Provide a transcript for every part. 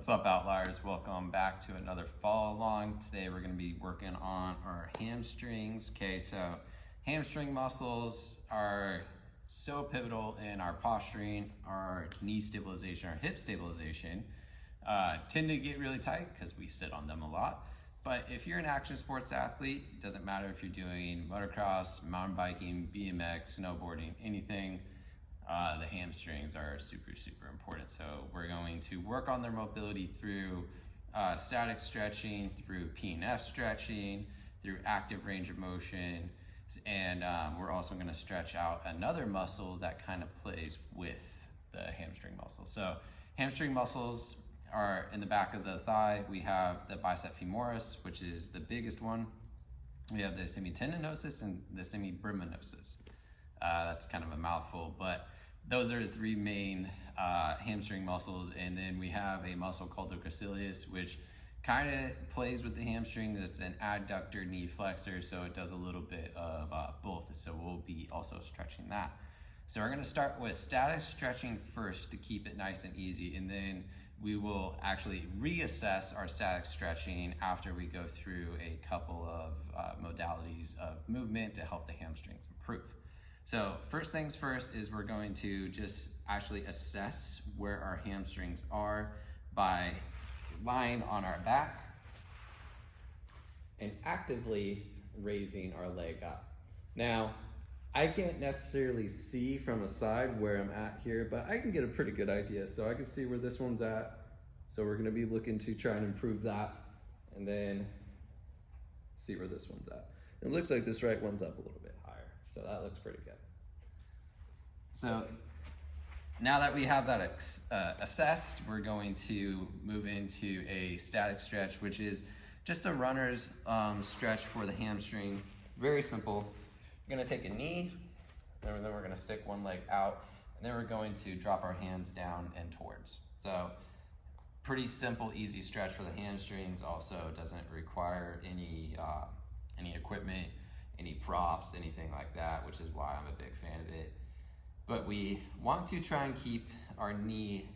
What's up, Outliers? Welcome back to another follow along. Today we're going to be working on our hamstrings. Okay, so hamstring muscles are so pivotal in our posturing, our knee stabilization, our hip stabilization. Tend to get really tight because we sit on them a lot. But if you're an action sports athlete, it doesn't matter if you're doing motocross, mountain biking, BMX, snowboarding, anything, the hamstrings are super important. So we're going to work on their mobility through static stretching, through PNF stretching, through active range of motion, and we're also going to stretch out another muscle that kind of plays with the hamstring muscle. So hamstring muscles are in the back of the thigh. We have the bicep femoris, which is the biggest one. We have the semitendinosus and the semibriminosus. That's kind of a mouthful, but those are the three main hamstring muscles. And then we have a muscle called the gracilis, which kind of plays with the hamstring. It's an adductor knee flexor, so it does a little bit of both. So we'll be also stretching that. So we're going to start with static stretching first to keep it nice and easy, and then we will actually reassess our static stretching after we go through a couple of modalities of movement to help the hamstrings improve. So first things first is we're going to just actually assess where our hamstrings are by lying on our back and actively raising our leg up. Now, I can't necessarily see from the side where I'm at here, but I can get a pretty good idea. So I can see where this one's at. So we're gonna be looking to try and improve that and then see where this one's at. It looks like this right one's up a little bit higher. So that looks pretty good. So now that we have that assessed, we're going to move into a static stretch, which is just a runner's stretch for the hamstring. Very simple. We're gonna take a knee, and then we're gonna stick one leg out, and then we're going to drop our hands down and towards. So pretty simple, easy stretch for the hamstrings. Also doesn't require any equipment, any props, anything like that, which is why I'm a big fan of it. But we want to try and keep our knee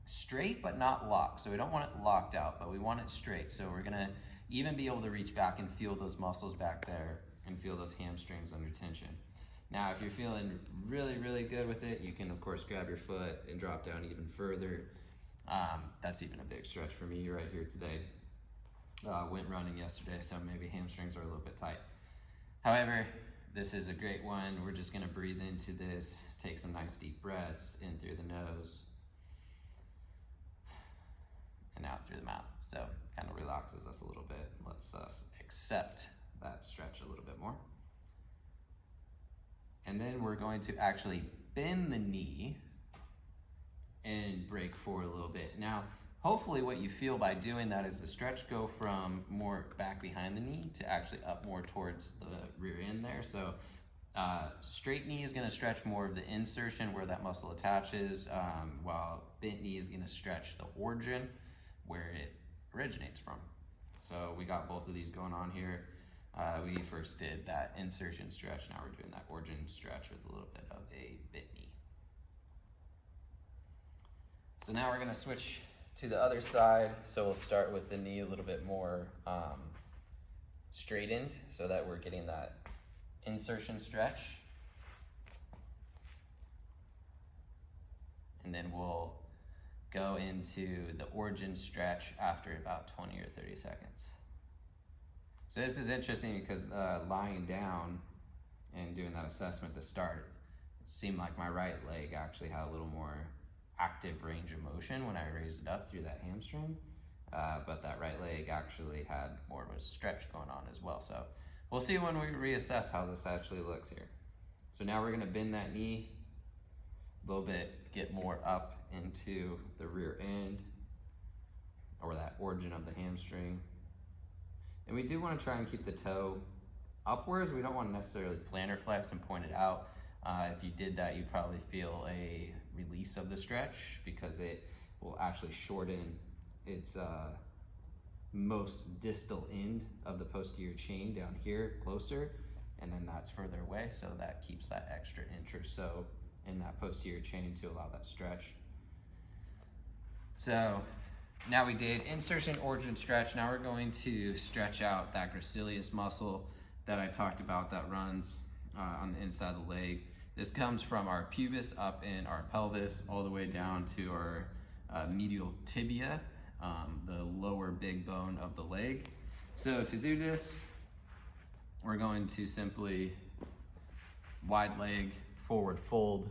straight but not locked. So we don't want it locked out, but we want it straight. So we're gonna even be able to reach back and feel those muscles back there and feel those hamstrings under tension. Now, if you're feeling really good with it, you can of course grab your foot and drop down even further. That's even a big stretch for me right here today. Went running yesterday, so maybe hamstrings are a little bit tight. However, this is a great one. We're just gonna breathe into this, take some nice deep breaths in through the nose and out through the mouth. So kind of relaxes us a little bit. Let's accept that stretch a little bit more. And then we're going to actually bend the knee and break forward a little bit. Now, hopefully what you feel by doing that is the stretch go from more back behind the knee to actually up more towards the rear end there. So straight knee is gonna stretch more of the insertion where that muscle attaches, while bent knee is gonna stretch the origin where it originates from. So we got both of these going on here. We first did that insertion stretch, now we're doing that origin stretch with a little bit of a bent knee. So now we're gonna switch to the other side. So we'll start with the knee a little bit more straightened so that we're getting that insertion stretch. And then we'll go into the origin stretch after about 20 or 30 seconds. So this is interesting because lying down and doing that assessment to start, it seemed like my right leg actually had a little more active range of motion when I raised it up through that hamstring, but that right leg actually had more of a stretch going on as well. So we'll see when we reassess how this actually looks here. So now we're gonna bend that knee a little bit, get more up into the rear end or that origin of the hamstring. And we do want to try and keep the toe upwards. We don't want to necessarily plantar flex and point it out. If you did that, you'd probably feel a release of the stretch because it will actually shorten its most distal end of the posterior chain down here closer, and then that's further away, so that keeps that extra inch or so in that posterior chain to allow that stretch. So Now we did insertion, origin, stretch. Now we're going to stretch out that gracilis muscle that I talked about that runs on the inside of the leg. This comes from our pubis up in our pelvis all the way down to our medial tibia, the lower big bone of the leg. So to do this, we're going to simply wide leg, forward fold,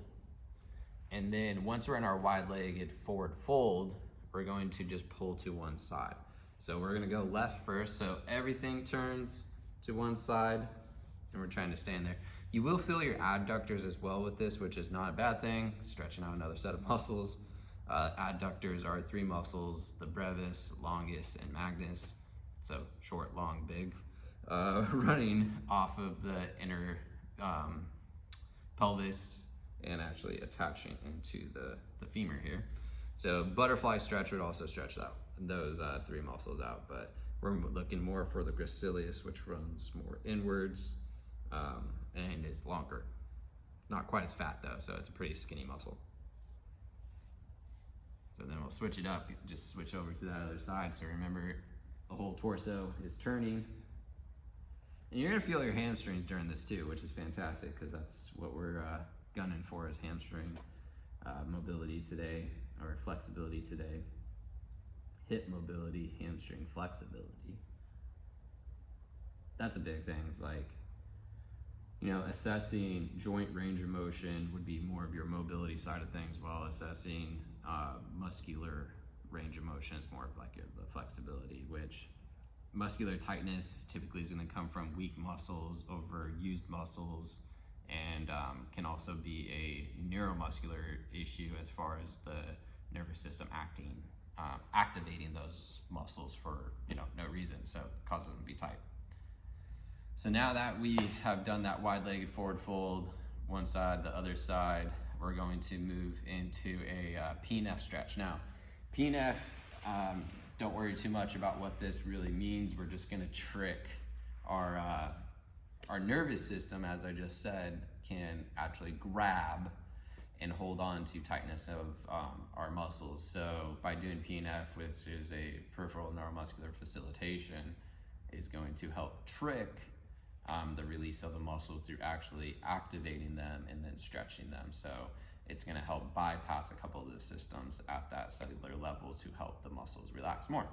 and then once we're in our wide-legged forward fold, we're going to just pull to one side. So we're gonna go left first, so everything turns to one side, and we're trying to stay in there. You will feel your adductors as well with this, which is not a bad thing, stretching out another set of muscles. Adductors are 3 muscles, the brevis, longus, and magnus, so short, long, big, running off of the inner pelvis and actually attaching into the femur here. So butterfly stretch would also stretch out those 3 muscles out, but we're looking more for the gracilis, which runs more inwards and is longer. Not quite as fat though, so it's a pretty skinny muscle. So then we'll switch it up, just switch over to that other side. So remember, the whole torso is turning. And you're gonna feel your hamstrings during this too, which is fantastic because that's what we're gunning for, is hamstring mobility today, or flexibility today. Hip mobility, hamstring flexibility. That's a big thing. It's like, you know, assessing joint range of motion would be more of your mobility side of things, while assessing muscular range of motion is more of like the flexibility, which muscular tightness typically is going to come from weak muscles, overused muscles, and can also be a neuromuscular issue as far as the nervous system activating those muscles for no reason, so it causes them to be tight. So now that we have done that wide-legged forward fold, one side, the other side, we're going to move into a PNF stretch. Now, PNF, don't worry too much about what this really means. We're just gonna trick our nervous system, as I just said, can actually grab and hold on to tightness of our muscles. So by doing PNF, which is a peripheral neuromuscular facilitation, is going to help trick the release of the muscle through actually activating them and then stretching them. So it's gonna help bypass a couple of the systems at that cellular level to help the muscles relax more.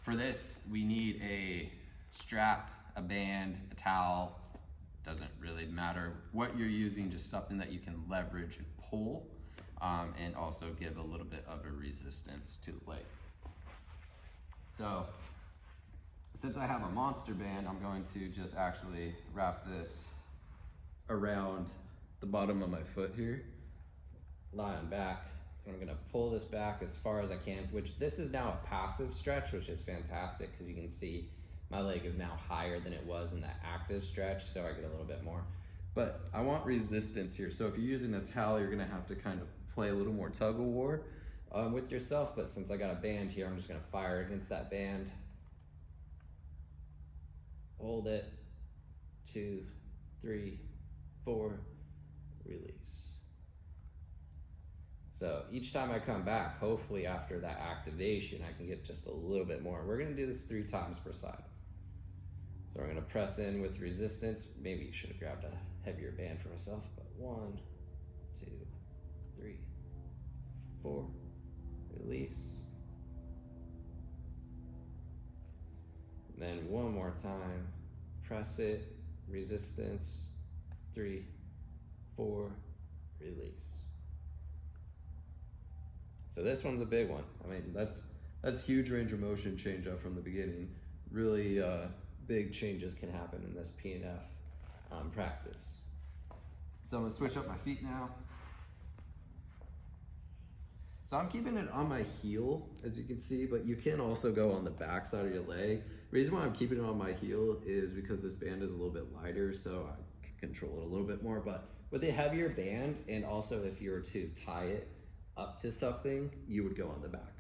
For this, we need a strap, a band, a towel. Doesn't really matter what you're using, just something that you can leverage and pull, and also give a little bit of a resistance to the leg. So since I have a monster band, I'm going to just actually wrap this around the bottom of my foot here, lying back. I'm gonna pull this back as far as I can, which this is now a passive stretch, which is fantastic because you can see my leg is now higher than it was in that active stretch, so I get a little bit more. But I want resistance here. So if you're using a towel, you're gonna have to kind of play a little more tug of war with yourself, but since I got a band here, I'm just gonna fire against that band. Hold it, 2, 3, 4, release. So each time I come back, hopefully after that activation, I can get just a little bit more. We're gonna do this 3 times per side. So we're gonna press in with resistance. Maybe you should have grabbed a heavier band for myself, but 1, 2, 3, 4, release. And then one more time, press it, resistance, 3, 4, release. So this one's a big one. I mean, that's huge range of motion change up from the beginning. Really big changes can happen in this PNF practice. So I'm gonna switch up my feet now. So I'm keeping it on my heel, as you can see, but you can also go on the back side of your leg. The reason why I'm keeping it on my heel is because this band is a little bit lighter, so I can control it a little bit more. But with a heavier band, and also if you were to tie it up to something, you would go on the back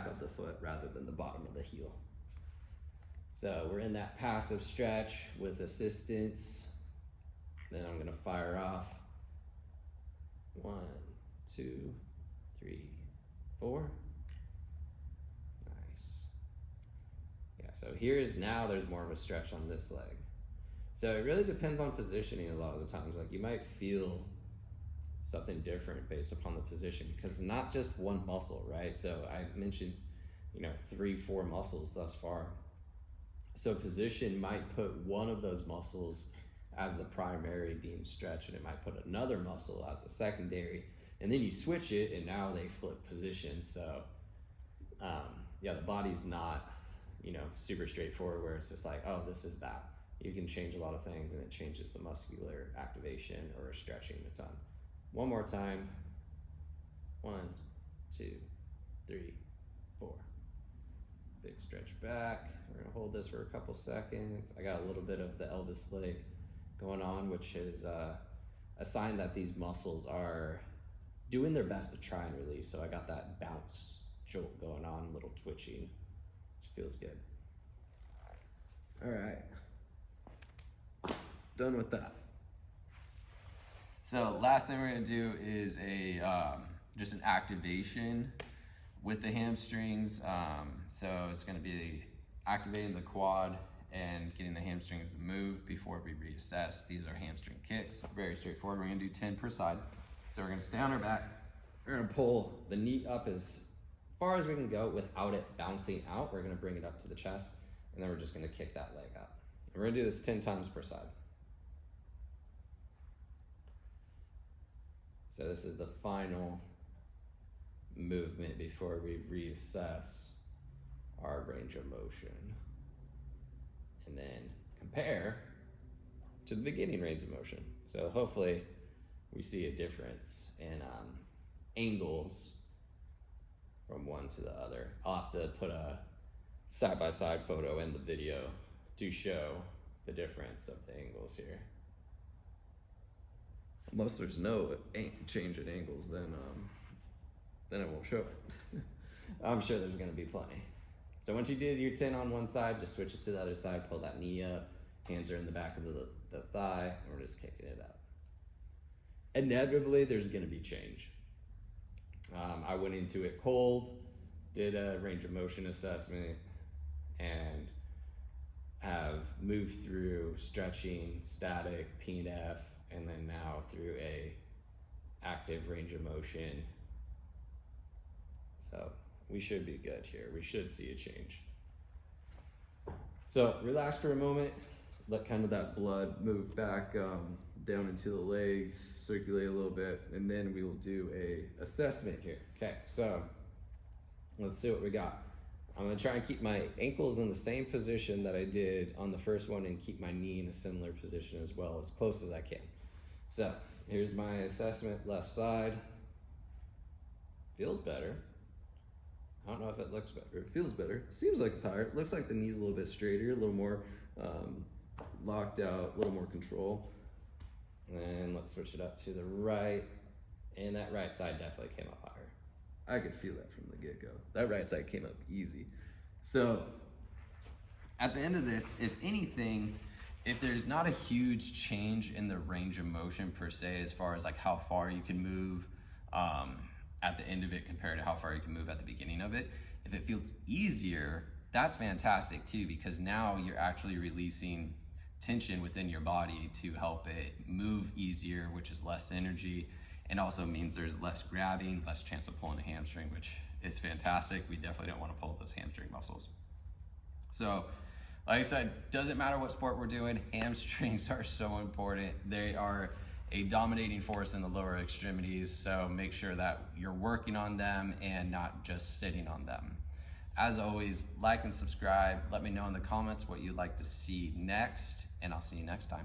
of the foot rather than the bottom of the heel. So we're in that passive stretch with assistance. Then I'm gonna fire off. 1, 2, 3, 4, so now there's more of a stretch on this leg. So it really depends on positioning a lot of the times. Like you might feel something different based upon the position, because not just one muscle, right? So I mentioned, 3-4 muscles thus far. So position might put one of those muscles as the primary being stretched, and it might put another muscle as the secondary, and then you switch it and now they flip position. So the body's not, super straightforward where it's just like, oh, this is that. You can change a lot of things, and it changes the muscular activation or stretching a ton. One more time. 1, 2, 3, 4. Big stretch back. We're gonna hold this for a couple seconds. I got a little bit of the Elvis leg going on, which is a sign that these muscles are doing their best to try and release. So I got that bounce jolt going on, a little twitching, which feels good. All right. Done with that. So last thing we're gonna do is just an activation with the hamstrings. So it's gonna be activating the quad and getting the hamstrings to move before we reassess. These are hamstring kicks, very straightforward. We're gonna do 10 per side. So we're gonna stay on our back. We're gonna pull the knee up as far as we can go without it bouncing out. We're gonna bring it up to the chest, and then we're just gonna kick that leg up. And we're gonna do this 10 times per side. So this is the final movement before we reassess our range of motion. And then compare to the beginning range of motion. So hopefully we see a difference in angles from one to the other. I'll have to put a side-by-side photo in the video to show the difference of the angles here. Unless there's no change in angles, then it won't show it. I'm sure there's gonna be plenty. So once you did your 10 on one side, just switch it to the other side, pull that knee up, hands are in the back of the thigh, and we're just kicking it out. Inevitably, there's gonna be change. I went into it cold, did a range of motion assessment, and have moved through stretching, static, PNF, and then now through a active range of motion. So we should be good here. We should see a change. So relax for a moment, let kind of that blood move back down into the legs, circulate a little bit, and then we will do a assessment here. Okay, so let's see what we got. I'm gonna try and keep my ankles in the same position that I did on the first one and keep my knee in a similar position as well, as close as I can. So here's my assessment, left side. Feels better. I don't know if it looks better. It feels better. Seems like it's higher. It looks like the knee's a little bit straighter, a little more locked out, a little more control. And then let's switch it up to the right. And that right side definitely came up higher. I could feel that from the get-go. That right side came up easy. So at the end of this, if anything, if there's not a huge change in the range of motion per se, as far as like how far you can move at the end of it compared to how far you can move at the beginning of it, if it feels easier, that's fantastic too, because now you're actually releasing tension within your body to help it move easier, which is less energy, and also means there's less grabbing, less chance of pulling the hamstring, which is fantastic. We definitely don't want to pull those hamstring muscles. So like I said, doesn't matter what sport we're doing, hamstrings are so important. They are a dominating force in the lower extremities, so make sure that you're working on them and not just sitting on them. As always, like and subscribe. Let me know in the comments what you'd like to see next, and I'll see you next time.